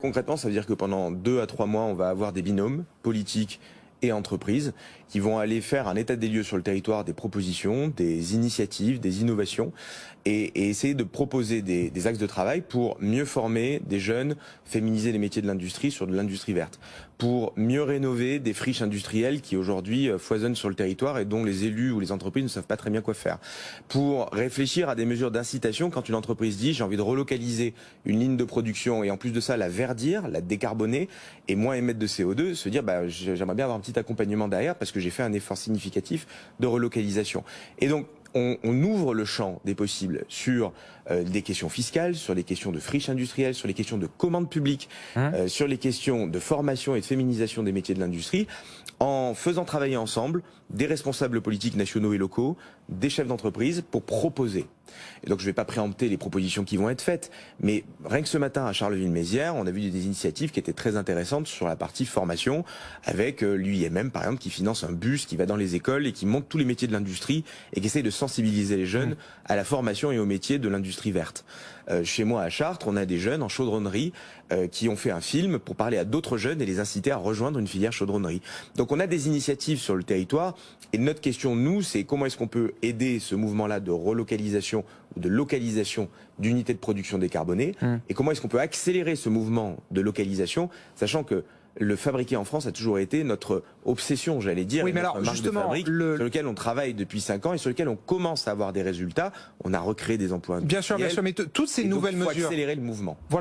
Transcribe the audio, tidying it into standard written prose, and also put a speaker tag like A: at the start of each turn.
A: Concrètement, ça veut dire que pendant 2 à 3 mois, on va avoir des binômes politiques et entreprises qui vont aller faire un état des lieux sur le territoire, des propositions, des initiatives, des innovations et essayer de proposer des axes de travail pour mieux former des jeunes, féminiser les métiers de l'industrie sur de l'industrie verte, pour mieux rénover des friches industrielles qui aujourd'hui foisonnent sur le territoire et dont les élus ou les entreprises ne savent pas très bien quoi faire, pour réfléchir à des mesures d'incitation quand une entreprise dit j'ai envie de relocaliser une ligne de production et en plus de ça la verdir, la décarboner et moins émettre de CO2, se dire bah, j'aimerais bien avoir un petit accompagnement derrière parce que j'ai fait un effort significatif de relocalisation. Et donc on ouvre le champ des possibles sur des questions fiscales, sur les questions de friches industrielles, sur les questions de commandes publiques, sur les questions de formation et de féminisation des métiers de l'industrie, en faisant travailler ensemble des responsables politiques nationaux et locaux, des chefs d'entreprise pour proposer. Et donc je ne vais pas préempter les propositions qui vont être faites, mais rien que ce matin à Charleville-Mézières, on a vu des initiatives qui étaient très intéressantes sur la partie formation, avec l'UIMM par exemple qui finance un bus qui va dans les écoles et qui montre tous les métiers de l'industrie et qui essaye de sensibiliser les jeunes à la formation et aux métiers de l'industrie verte. Chez moi à Chartres, on a des jeunes en chaudronnerie qui ont fait un film pour parler à d'autres jeunes et les inciter à rejoindre une filière chaudronnerie. Donc on a des initiatives sur le territoire et notre question, nous, c'est comment est-ce qu'on peut aider ce mouvement-là de relocalisation ou de localisation d'unités de production décarbonées et comment est-ce qu'on peut accélérer ce mouvement de localisation, sachant que le fabriquer en France a toujours été notre obsession, j'allais dire,
B: oui, mais alors,
A: marque de fabrique sur lequel on travaille depuis 5 ans et sur lequel on commence à avoir des résultats. On a recréé des emplois industriels.
B: Bien sûr, mais toutes ces nouvelles mesures.
A: Il faut accélérer le mouvement.
B: Voilà.